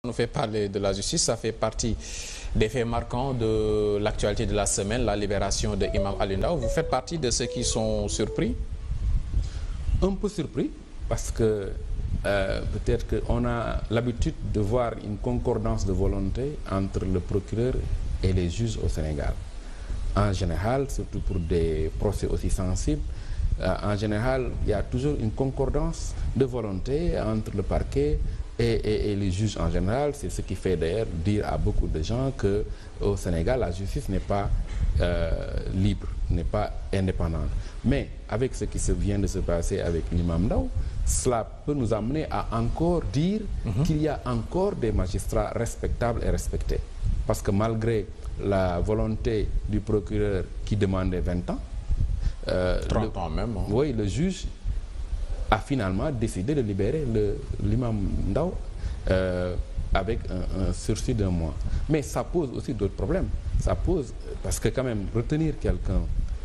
On nous fait parler de la justice, ça fait partie des faits marquants de l'actualité de la semaine, la libération de Imam Aliou Ndao. Vous faites partie de ceux qui sont surpris? Un peu surpris, parce que peut-être qu'on a l'habitude de voir une concordance de volonté entre le procureur et les juges au Sénégal. En général, surtout pour des procès aussi sensibles, en général, il y a toujours une concordance de volonté entre le parquet et les juges en général. C'est ce qui fait d'ailleurs dire à beaucoup de gens qu'au Sénégal, la justice n'est pas libre, n'est pas indépendante. Mais avec ce qui vient de se passer avec l'imam Ndao, cela peut nous amener à encore dire qu'il y a encore des magistrats respectables et respectés. Parce que malgré la volonté du procureur qui demandait 20 ans, 30 ans même. Hein. Oui, le juge a finalement décidé de libérer l'imam Ndao avec un sursis d'1 mois. Mais ça pose aussi d'autres problèmes. Ça pose, parce que quand même, retenir quelqu'un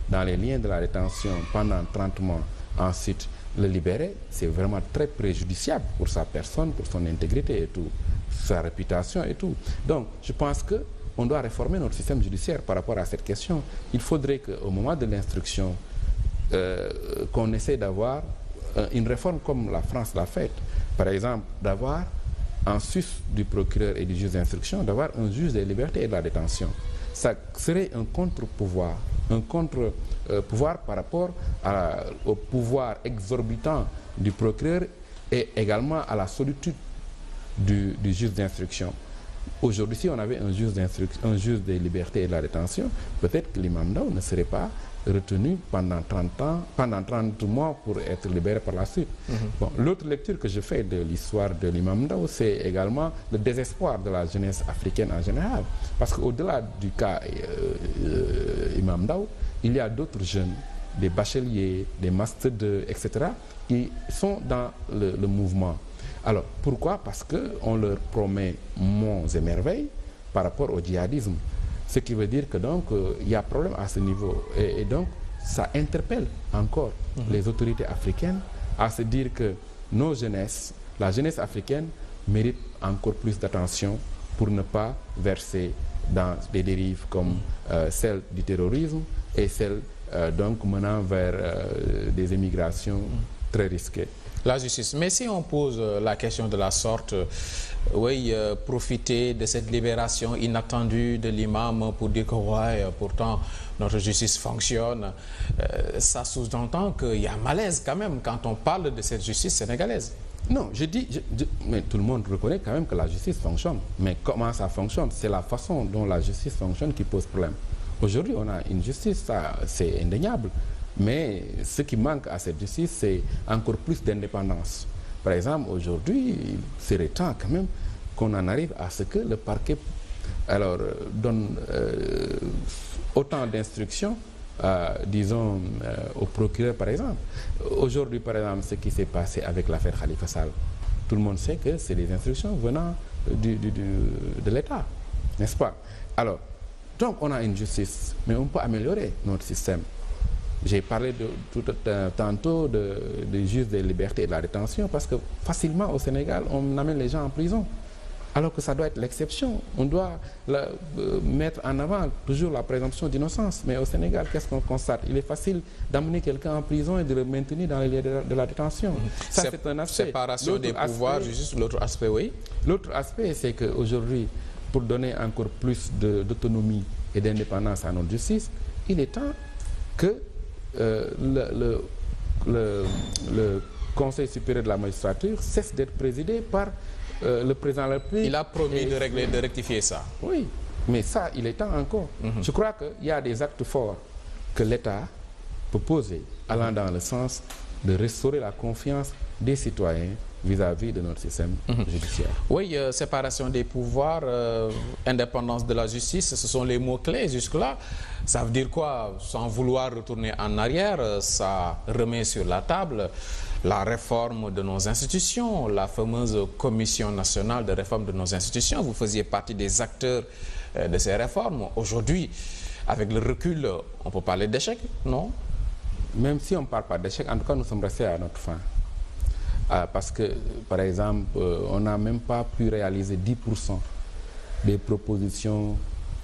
dans les liens de la détention pendant 30 mois, ensuite le libérer, c'est vraiment très préjudiciable pour sa personne, pour son intégrité et tout, sa réputation et tout. Donc, je pense que on doit réformer notre système judiciaire par rapport à cette question. Il faudrait qu'au moment de l'instruction, qu'on essaie d'avoir une réforme comme la France l'a faite. Par exemple, d'avoir, en sus du procureur et du juge d'instruction, d'avoir un juge des libertés et de la détention. Ça serait un contre-pouvoir, pouvoir par rapport au pouvoir exorbitant du procureur et également à la solitude du juge d'instruction. Aujourd'hui, si on avait un juge des libertés et de la détention, peut-être que l'imam Ndao ne serait pas retenu pendant 30 mois pour être libéré par la suite. Bon, l'autre lecture que je fais de l'histoire de l'imam Ndao, c'est également le désespoir de la jeunesse africaine en général. Parce qu'au-delà du cas imam Ndao, il y a d'autres jeunes, des bacheliers, des masters 2, etc., qui sont dans le mouvement. Alors, pourquoi? Parce qu'on leur promet monts et merveilles par rapport au djihadisme. Ce qui veut dire que donc il y a problème à ce niveau. Et donc, ça interpelle encore les autorités africaines à se dire que nos jeunesses, la jeunesse africaine, mérite encore plus d'attention pour ne pas verser dans des dérives comme celle du terrorisme et celle donc menant vers des émigrations très risquées. La justice. Mais si on pose la question de la sorte, oui, profiter de cette libération inattendue de l'imam pour dire que ouais, pourtant notre justice fonctionne, ça sous-entend qu'il y a malaise quand même quand on parle de cette justice sénégalaise. Non, mais tout le monde reconnaît quand même que la justice fonctionne. Mais comment ça fonctionne? C'est la façon dont la justice fonctionne qui pose problème. Aujourd'hui, on a une justice, ça c'est indéniable. Mais ce qui manque à cette justice, c'est encore plus d'indépendance. Par exemple, aujourd'hui, il serait temps quand même qu'on en arrive à ce que le parquet donne autant d'instructions, disons, au procureur, par exemple. Aujourd'hui, par exemple, ce qui s'est passé avec l'affaire Khalifa Sall, tout le monde sait que c'est des instructions venant de l'État, n'est-ce pas? Alors, donc on a une justice, mais on peut améliorer notre système. J'ai parlé tantôt des juges des libertés et de la détention parce que facilement au Sénégal, on amène les gens en prison. Alors que ça doit être l'exception. On doit mettre en avant toujours la présomption d'innocence. Mais au Sénégal, qu'est-ce qu'on constate? Il est facile d'amener quelqu'un en prison et de le maintenir dans les lieux de la détention. Ça, c'est un aspect. Séparation des pouvoirs, juste l'autre aspect, oui. L'autre aspect, c'est qu'aujourd'hui, pour donner encore plus d'autonomie et d'indépendance à notre justice, il est temps que le Conseil supérieur de la magistrature cesse d'être présidé par le président de la République. Il a promis de rectifier ça. Oui, mais ça, il est temps encore. Je crois qu'il y a des actes forts que l'État peut poser allant dans le sens de restaurer la confiance des citoyens vis-à-vis de notre système judiciaire. Oui, séparation des pouvoirs, indépendance de la justice, ce sont les mots-clés jusque-là. Ça veut dire quoi? Sans vouloir retourner en arrière, ça remet sur la table la réforme de nos institutions, la fameuse commission nationale de réforme de nos institutions. Vous faisiez partie des acteurs de ces réformes. Aujourd'hui, avec le recul, on peut parler d'échec, non? Même si on ne parle pas d'échec, en tout cas, nous sommes restés à notre fin. parce que, par exemple, on n'a même pas pu réaliser 10% des propositions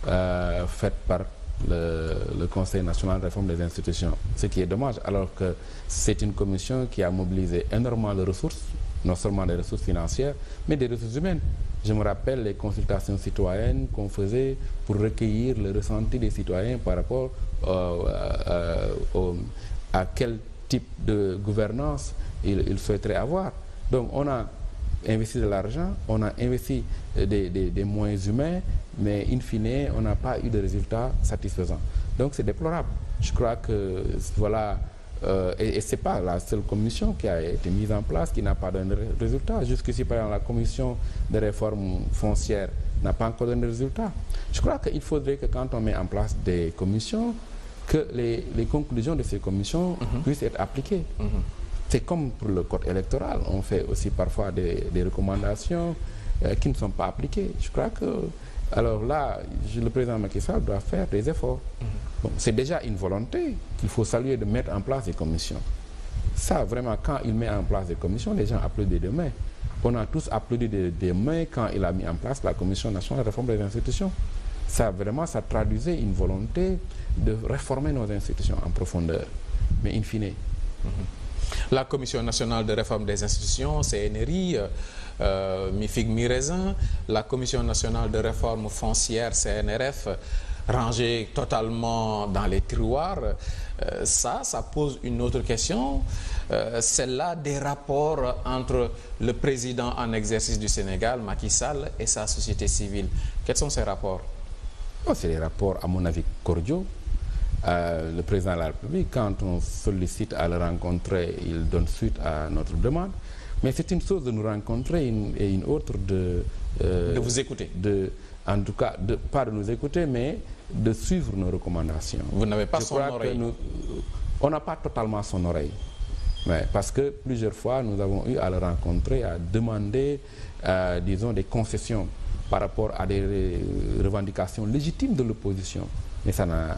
faites par le Conseil national de réforme des institutions. Ce qui est dommage, alors que c'est une commission qui a mobilisé énormément de ressources, non seulement des ressources financières, mais des ressources humaines. Je me rappelle les consultations citoyennes qu'on faisait pour recueillir le ressenti des citoyens par rapport à quel type de gouvernance ils souhaiteraient avoir. Donc on a investi de l'argent, on a investi des moyens humains, mais in fine, on n'a pas eu de résultats satisfaisants. Donc c'est déplorable. Je crois que voilà, et c'est pas la seule commission qui a été mise en place qui n'a pas donné de résultats. Jusqu'ici, par exemple, la commission de réforme foncière n'a pas encore donné de résultats. Je crois qu'il faudrait que quand on met en place des commissions, que les conclusions de ces commissions puissent être appliquées. C'est comme pour le code électoral, on fait aussi parfois des recommandations qui ne sont pas appliquées. Je crois que, alors là, le président Macky Sall doit faire des efforts. Bon, c'est déjà une volonté qu'il faut saluer de mettre en place des commissions. Ça, vraiment, quand il met en place des commissions, les gens applaudissent des mains. On a tous applaudi des mains quand il a mis en place la Commission nationale de réforme des institutions. Ça, vraiment, ça traduisait une volonté de réformer nos institutions en profondeur. Mais in fine. La Commission nationale de réforme des institutions, CNRI, mi-figue mi-raisin, la Commission nationale de réforme foncière, CNRF, rangée totalement dans les tiroirs, ça pose une autre question, celle-là des rapports entre le président en exercice du Sénégal, Macky Sall, et sa société civile. Quels sont ces rapports? Oh, c'est des rapports, à mon avis, cordiaux. Le président de la République, quand on sollicite à le rencontrer, il donne suite à notre demande. Mais c'est une chose de nous rencontrer et une autre de vous écouter. En tout cas, pas de nous écouter, mais de suivre nos recommandations. Vous n'avez pas son oreille? On n'a pas totalement son oreille. Mais parce que plusieurs fois, nous avons eu à le rencontrer, à demander, disons, des concessions par rapport à des revendications légitimes de l'opposition. Mais ça n'a...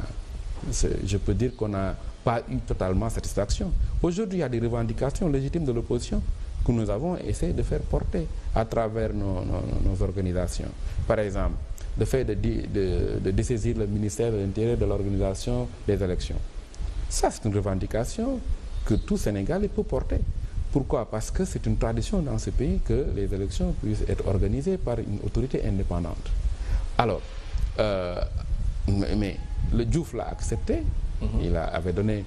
Je peux dire qu'on n'a pas eu totalement satisfaction. Aujourd'hui, il y a des revendications légitimes de l'opposition que nous avons essayé de faire porter à travers nos organisations. Par exemple, le fait de dessaisir le ministère de l'Intérieur de l'organisation des élections. Ça, c'est une revendication que tout Sénégalais peut porter. Pourquoi? Parce que c'est une tradition dans ce pays que les élections puissent être organisées par une autorité indépendante. Alors, mais le Diouf l'a accepté, il avait donné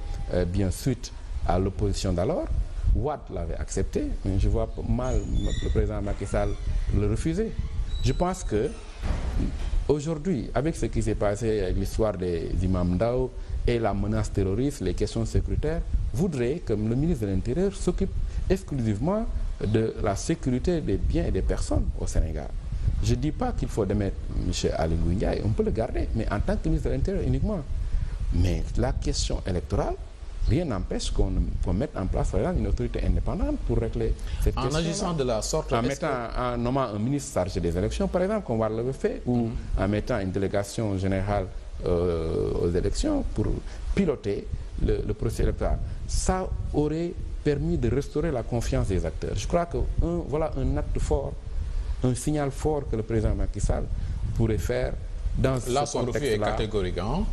bien suite à l'opposition d'alors. Wade l'avait accepté, mais je vois mal le président Macky Sall le refuser. Je pense que aujourd'hui, avec ce qui s'est passé avec l'histoire des imams Ndao et la menace terroriste, les questions sécuritaires, voudrait que le ministre de l'Intérieur s'occupe exclusivement de la sécurité des biens et des personnes au Sénégal. Je ne dis pas qu'il faut démettre M. Ali Ndiaye, on peut le garder, mais en tant que ministre de l'Intérieur uniquement. Mais la question électorale, rien n'empêche qu'on mette en place, par exemple, une autorité indépendante pour régler cette question. En agissant de la sorte... En nommant un ministre chargé des élections, par exemple, comme on l'avait fait, ou en mettant une délégation générale aux élections pour piloter le processus électoral. Ça aurait permis de restaurer la confiance des acteurs. Je crois que voilà un acte fort, un signal fort que le président Macky Sall pourrait faire dans ce contexte-là. Là, son refus est catégorique, hein?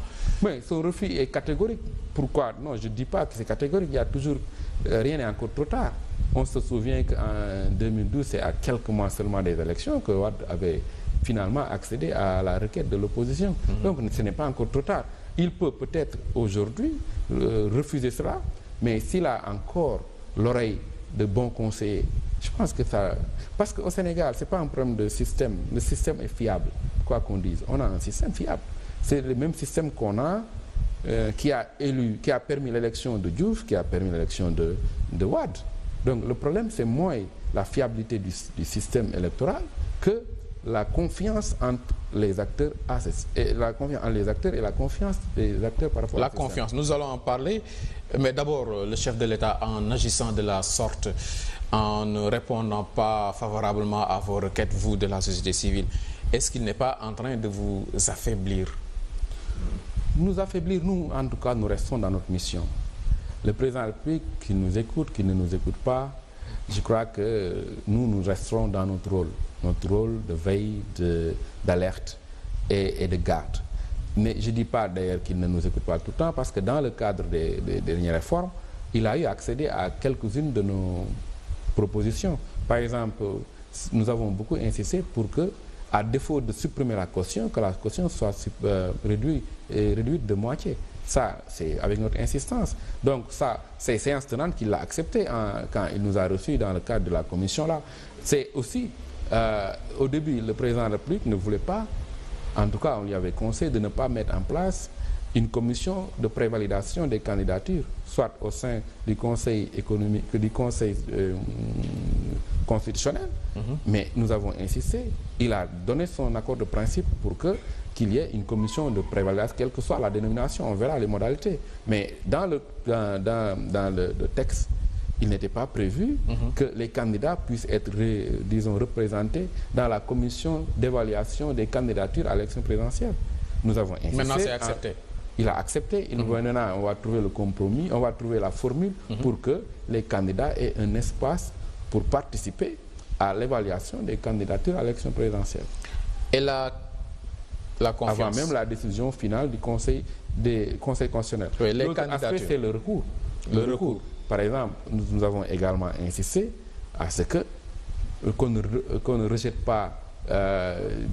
Oui, son refus est catégorique. Pourquoi? Non, je ne dis pas que c'est catégorique. Il y a toujours... rien n'est encore trop tard. On se souvient qu'en 2012, c'est à quelques mois seulement des élections que Wade avait finalement accédé à la requête de l'opposition. Donc, ce n'est pas encore trop tard. Il peut peut-être aujourd'hui refuser cela, mais s'il a encore l'oreille de bons conseillers, je pense que ça... Parce qu'au Sénégal, ce n'est pas un problème de système. Le système est fiable, quoi qu'on dise. On a un système fiable. C'est le même système qu'on a, qui a permis l'élection de Diouf, qui a permis l'élection de Wade. Donc le problème, c'est moins la fiabilité du système électoral que la confiance entre les acteurs et la confiance entre les acteurs et la confiance des acteurs par rapport à la confiance. Nous allons en parler, mais d'abord le chef de l'État, en agissant de la sorte, en ne répondant pas favorablement à vos requêtes, vous de la société civile, est-ce qu'il n'est pas en train de vous affaiblir? Nous affaiblir, nous, en tout cas, nous restons dans notre mission. Le président de la République, qui nous écoute, qui ne nous écoute pas, je crois que nous resterons dans notre rôle de veille, d'alerte et de garde. Mais je ne dis pas d'ailleurs qu'il ne nous écoute pas tout le temps, parce que dans le cadre des dernières réformes, il a eu accédé à quelques-unes de nos propositions. Par exemple, nous avons beaucoup insisté pour que, à défaut de supprimer la caution, que la caution soit réduite de moitié. Ça, c'est avec notre insistance. Donc ça, c'est séance tenante qu'il l'a accepté quand il nous a reçus dans le cadre de la commission là. C'est aussi, au début, le président de la République ne voulait pas, en tout cas on lui avait conseillé de ne pas mettre en place une commission de prévalidation des candidatures, soit au sein du Conseil économique, du Conseil constitutionnel. Mais nous avons insisté. Il a donné son accord de principe pour qu'il y ait une commission de prévalidation, quelle que soit la dénomination. On verra les modalités. Mais dans le texte, il n'était pas prévu que les candidats puissent être, disons, représentés dans la commission d'évaluation des candidatures à l'élection présidentielle. Nous avons insisté. Maintenant, c'est accepté. Il a accepté. Maintenant, on va trouver le compromis, on va trouver la formule pour que les candidats aient un espace pour participer à l'évaluation des candidatures à l'élection présidentielle. Et la confiance. Avant même la décision finale du Conseil constitutionnel. Oui, les L'autre candidatures. aspect, c'est le recours. Le recours. Par exemple, nous avons également insisté à ce qu'on ne rejette pas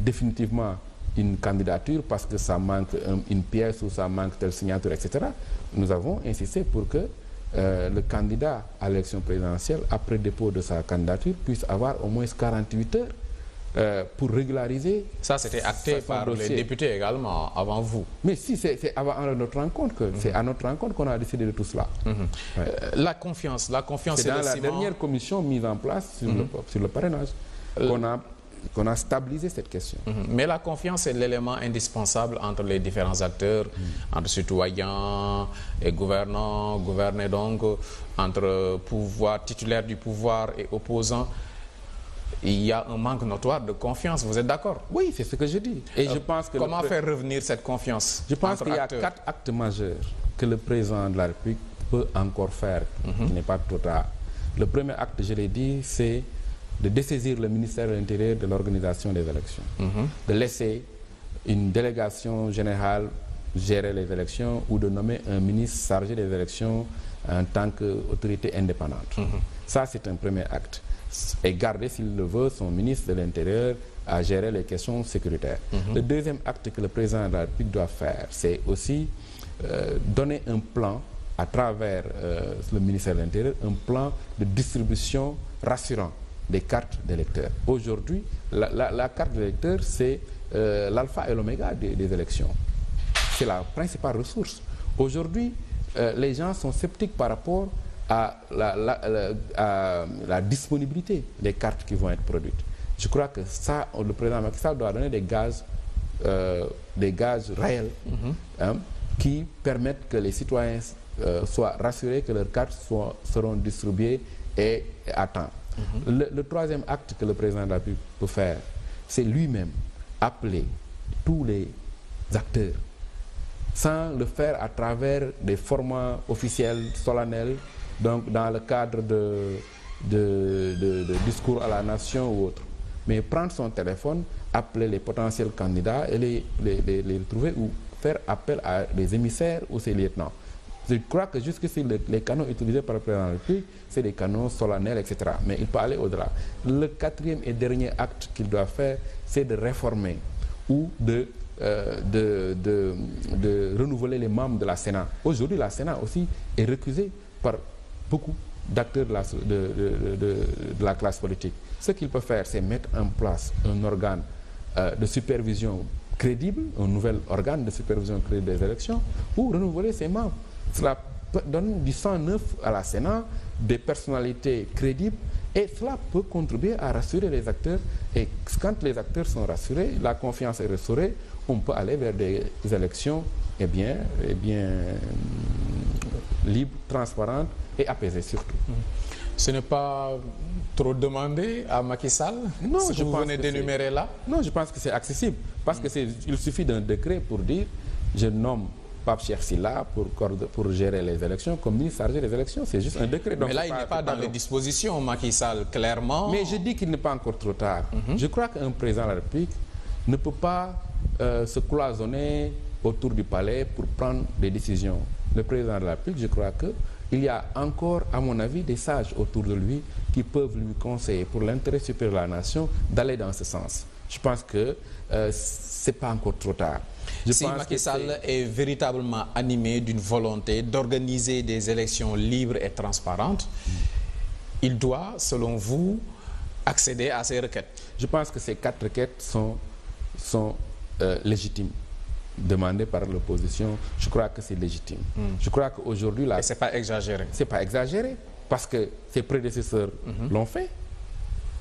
définitivement une candidature parce que ça manque une pièce ou ça manque telle signature, etc. Nous avons insisté pour que le candidat à l'élection présidentielle, après dépôt de sa candidature, puisse avoir au moins 48 heures pour régulariser. Ça, c'était acté par les députés également, avant vous. Mais si, c'est avant notre rencontre, c'est à notre rencontre qu'on a décidé de tout cela. La confiance, c'est dans la dernière commission mise en place sur le parrainage qu'on a stabilisé cette question. Mais la confiance est l'élément indispensable entre les différents acteurs, entre citoyens et gouvernants, gouvernés donc, entre titulaires du pouvoir et opposants. Il y a un manque notoire de confiance, vous êtes d'accord? Oui, c'est ce que je dis. Et je pense que comment faire revenir cette confiance? Je pense qu'il y a 4 actes majeurs que le président de la République peut encore faire, qui n'est pas trop tard. Le premier acte, je l'ai dit, c'est de dessaisir le ministère de l'Intérieur de l'organisation des élections, de laisser une délégation générale gérer les élections ou de nommer un ministre chargé des élections en tant qu'autorité indépendante. Ça, c'est un premier acte. Et garder, s'il le veut, son ministre de l'Intérieur à gérer les questions sécuritaires. Le deuxième acte que le président de la République doit faire, c'est aussi donner un plan à travers le ministère de l'Intérieur, un plan de distribution rassurant des cartes d'électeurs. Aujourd'hui, la carte d'électeur, c'est l'alpha et l'oméga des élections. C'est la principale ressource. Aujourd'hui, les gens sont sceptiques par rapport à la disponibilité des cartes qui vont être produites. Je crois que ça, le président Macky Sall doit donner des gages réels qui permettent que les citoyens soient rassurés que leurs cartes seront distribuées et à temps. Le troisième acte que le président de la République peut faire, c'est lui-même appeler tous les acteurs, sans le faire à travers des formats officiels, solennels, donc dans le cadre de discours à la nation ou autre. Mais prendre son téléphone, appeler les potentiels candidats et les trouver ou faire appel à des émissaires ou ses lieutenants. Je crois que jusqu'ici, les canaux utilisés par le président de la République, c'est des canaux solennels, etc. Mais il peut aller au-delà. Le quatrième et dernier acte qu'il doit faire, c'est de réformer ou de renouveler les membres de la Sénat. Aujourd'hui, la Sénat aussi est récusée par beaucoup d'acteurs de la classe politique. Ce qu'il peut faire, c'est mettre en place un organe de supervision crédible, un nouvel organe de supervision crédible des élections, ou renouveler ses membres. Cela donne du sang neuf à la Sénat, des personnalités crédibles, et cela peut contribuer à rassurer les acteurs. Et quand les acteurs sont rassurés, la confiance est restaurée, on peut aller vers des élections libres, transparentes et apaisées surtout. Ce n'est pas trop demandé à Macky Sall, ce que vous venez d'énumérer là? Non, je pense que c'est accessible. Parce qu'il suffit d'un décret pour dire, je nomme Pape Cheikh Sylla pour gérer les élections comme ministre chargé des élections. C'est juste un décret. Donc mais là, il n'est pas dans les dispositions, Macky Sall, clairement. Mais je dis qu'il n'est pas encore trop tard. Je crois qu'un président de la République ne peut pas se cloisonner autour du palais pour prendre des décisions. Le président de la République, je crois qu'il y a encore, à mon avis, des sages autour de lui qui peuvent lui conseiller pour l'intérêt supérieur de la nation d'aller dans ce sens. Je pense que c'est pas encore trop tard. Si Macky Sall est véritablement animé d'une volonté d'organiser des élections libres et transparentes, il doit, selon vous, accéder à ces requêtes. Je pense que ces 4 requêtes sont légitimes, demandées par l'opposition. Je crois que c'est légitime. Je crois qu'aujourd'hui... Et c'est pas exagéré. C'est pas exagéré, parce que ses prédécesseurs l'ont fait.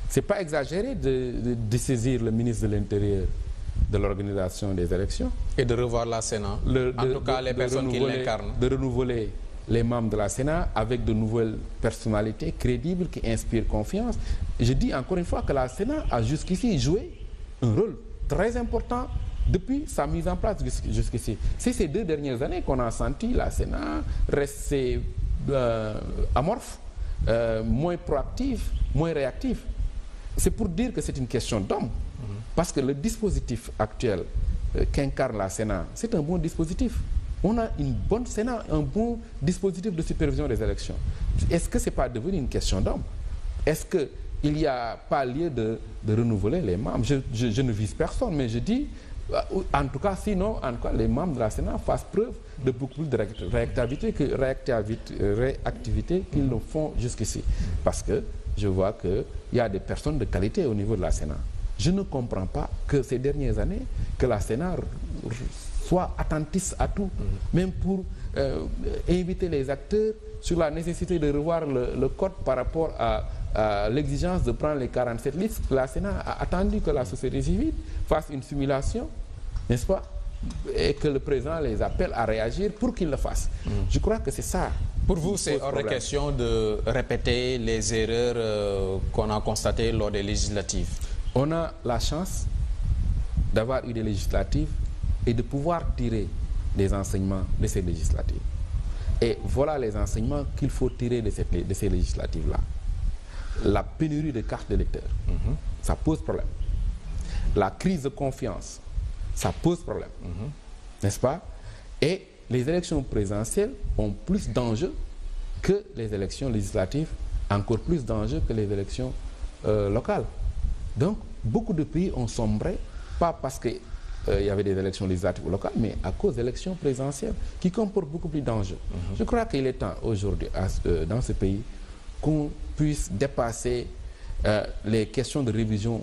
C'est pas exagéré de saisir le ministre de l'Intérieur de l'organisation des élections. Et de revoir la Sénat. En tout cas, les personnes qui l'incarnent. De renouveler les membres de la Sénat avec de nouvelles personnalités crédibles qui inspirent confiance. Je dis encore une fois que la Sénat a jusqu'ici joué un rôle très important depuis sa mise en place jusqu'ici. C'est ces 2 dernières années qu'on a senti la Sénat rester amorphe, moins proactive, moins réactive. C'est pour dire que c'est une question d'homme. Parce que le dispositif actuel qu'incarne la Sénat, c'est un bon dispositif. On a une bonne Sénat, un bon dispositif de supervision des élections. Est-ce que ce n'est pas devenu une question d'homme? Est-ce qu'il n'y a pas lieu de renouveler les membres? Je ne vise personne, mais je dis, en tout cas, sinon, en tout cas, les membres de la Sénat fassent preuve de beaucoup plus de réactivité qu'ils le font jusqu'ici. Parce que je vois qu'il y a des personnes de qualité au niveau de la Sénat. Je ne comprends pas que ces dernières années, que la Sénat soit attentiste à tout, même pour inviter les acteurs sur la nécessité de revoir le code par rapport à l'exigence de prendre les 47 listes. La Sénat a attendu que la société civile fasse une simulation, n'est-ce pas, et que le président les appelle à réagir pour qu'ils le fassent. Je crois que c'est ça. Pour vous, c'est hors de question de répéter les erreurs qu'on a constatées lors des législatives. On a la chance d'avoir eu des législatives et de pouvoir tirer des enseignements de ces législatives. Et voilà les enseignements qu'il faut tirer de ces législatives-là. La pénurie de cartes d'électeurs, ça pose problème. La crise de confiance, ça pose problème. N'est-ce pas? Et les élections présidentielles ont plus d'enjeux que les élections législatives, encore plus d'enjeux que les élections locales. Donc, beaucoup de pays ont sombré, pas parce qu'il y avait des élections législatives ou locales, mais à cause d'élections présidentielles qui comportent beaucoup plus d'enjeux. Je crois qu'il est temps aujourd'hui, dans ce pays, qu'on puisse dépasser les questions de révision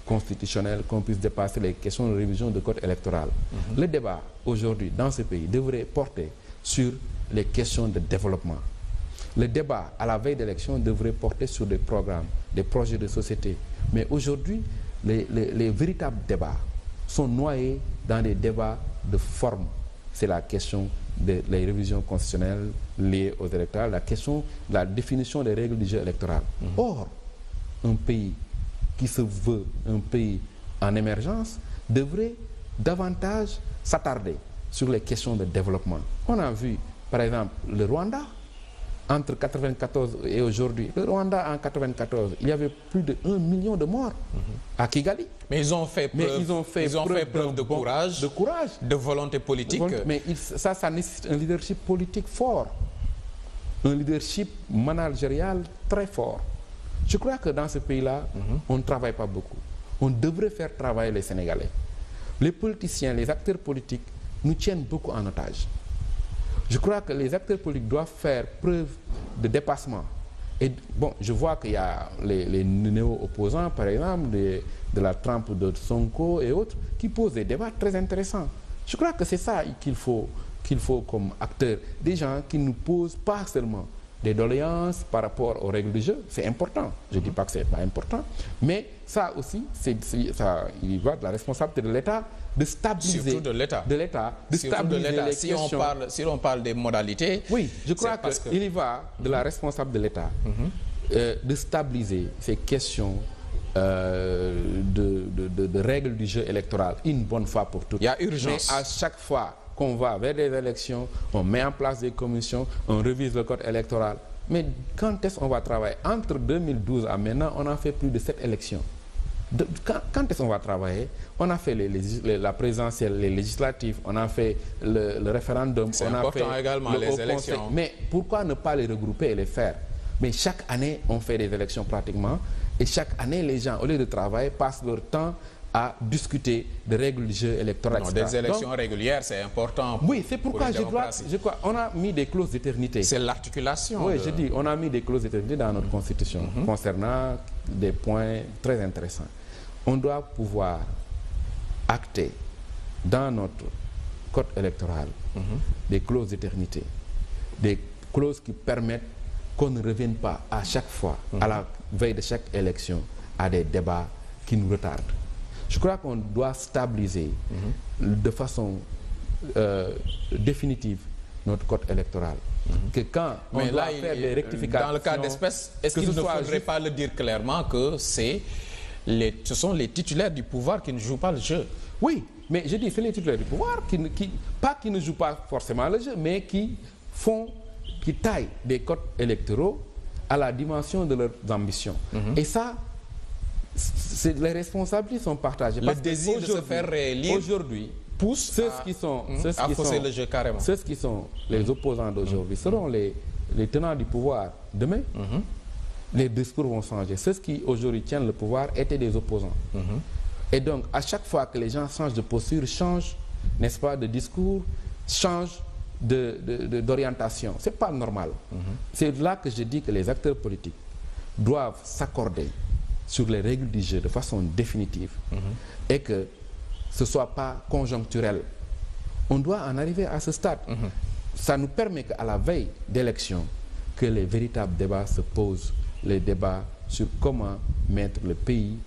constitutionnelle, qu'on puisse dépasser les questions de révision de code électoral. Le débat aujourd'hui dans ce pays devrait porter sur les questions de développement. Le débat à la veille d'élection devrait porter sur des programmes, des projets de société. Mais aujourd'hui, les véritables débats sont noyés dans des débats de forme. C'est la question des révisions constitutionnelles liées aux électorales, la question de la définition des règles du jeu électoral. Or, un pays qui se veut un pays en émergence devrait davantage s'attarder sur les questions de développement. On a vu, par exemple, le Rwanda, entre 1994 et aujourd'hui. Le Rwanda, en 1994, il y avait plus de 1 million de morts à Kigali. Mais ils ont fait preuve de courage, de volonté politique. Mais ça nécessite un leadership politique fort, un leadership managérial très fort. Je crois que dans ce pays-là, on ne travaille pas beaucoup. On devrait faire travailler les Sénégalais. Les politiciens, les acteurs politiques nous tiennent beaucoup en otage. Je crois que les acteurs politiques doivent faire preuve de dépassement. Et bon, je vois qu'il y a les néo-opposants, par exemple, de la trempe de Sonko et autres, qui posent des débats très intéressants. Je crois que c'est ça qu'il faut comme acteurs. Des gens qui nous posent pas seulement des doléances par rapport aux règles du jeu. C'est important. Je ne dis pas que ce n'est pas important. Mais ça aussi, il va de la responsabilité de l'État de stabiliser. Surtout de l'État. De stabiliser les questions. Si on parle des modalités. Oui, je crois qu'il y va de la responsabilité de l'État de stabiliser ces questions de règles du jeu électoral une bonne fois pour toutes. Il y a urgence. Mais à chaque fois qu'on va vers des élections, on met en place des commissions, on révise le code électoral. Mais quand est-ce qu'on va travailler? Entre 2012 à maintenant, on a fait plus de 7 élections. Quand est-ce qu'on va travailler? On a fait la présidentielle, les législatives, on a fait le référendum, c'est on a important fait également le les Haut élections. Conseil. Mais pourquoi ne pas les regrouper et les faire? Mais chaque année, on fait des élections pratiquement, et chaque année, les gens, au lieu de travailler, passent leur temps à discuter de règles du jeu électoral. Non, des élections régulières, c'est important. Oui, c'est pourquoi je crois, on a mis des clauses d'éternité. C'est l'articulation. Oui, je dis, on a mis des clauses d'éternité dans notre constitution concernant des points très intéressants. On doit pouvoir acter dans notre code électoral des clauses d'éternité, des clauses qui permettent qu'on ne revienne pas à chaque fois, à la veille de chaque élection, à des débats qui nous retardent. Je crois qu'on doit stabiliser de façon définitive notre code électoral. Que quand on doit faire des rectifications... Dans le cas d'espèce, est-ce qu'il ne faudrait pas le dire clairement que ce sont les titulaires du pouvoir qui ne jouent pas le jeu? Oui, mais je dis c'est les titulaires du pouvoir qui ne jouent pas forcément le jeu, mais qui taillent des codes électoraux à la dimension de leurs ambitions. Et ça, les responsabilités sont partagées. Le désir de se faire réélire aujourd'hui pousse ceux qui sont le jeu carrément. Ceux qui sont les opposants d'aujourd'hui seront les tenants du pouvoir demain. Les discours vont changer. Ceux qui aujourd'hui tiennent le pouvoir étaient des opposants. Et donc, à chaque fois que les gens changent de posture, changent, n'est-ce pas, de discours, changent d'orientation. C'est pas normal. C'est là que je dis que les acteurs politiques doivent s'accorder sur les règles du jeu de façon définitive et que ce ne soit pas conjoncturel. On doit en arriver à ce stade. Ça nous permet qu'à la veille d'élections, que les véritables débats se posent, les débats sur comment mettre le pays,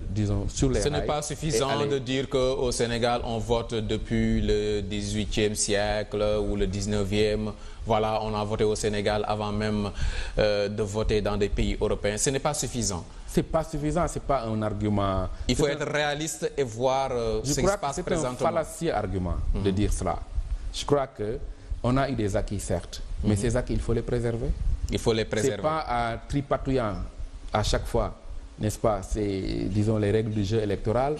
disons, sur les rails. Ce n'est pas suffisant de dire qu'au Sénégal, on vote depuis le 18e siècle ou le 19e. Voilà, on a voté au Sénégal avant même de voter dans des pays européens. Ce n'est pas suffisant. C'est pas suffisant, c'est pas un argument. Il faut être réaliste et voir ce qui se passe présentement. C'est un fallacieux argument de dire cela. Je crois qu'on a eu des acquis, certes, mais ces acquis, il faut les préserver. Il faut les préserver. C'est pas en tripatouillant à chaque fois, n'est-ce pas, c'est, disons, les règles du jeu électoral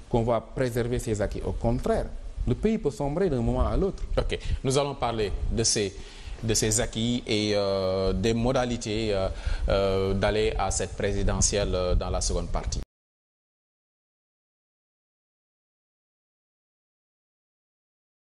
qu'on va préserver ces acquis. Au contraire, le pays peut sombrer d'un moment à l'autre. Ok, nous allons parler de ces acquis et des modalités d'aller à cette présidentielle dans la seconde partie.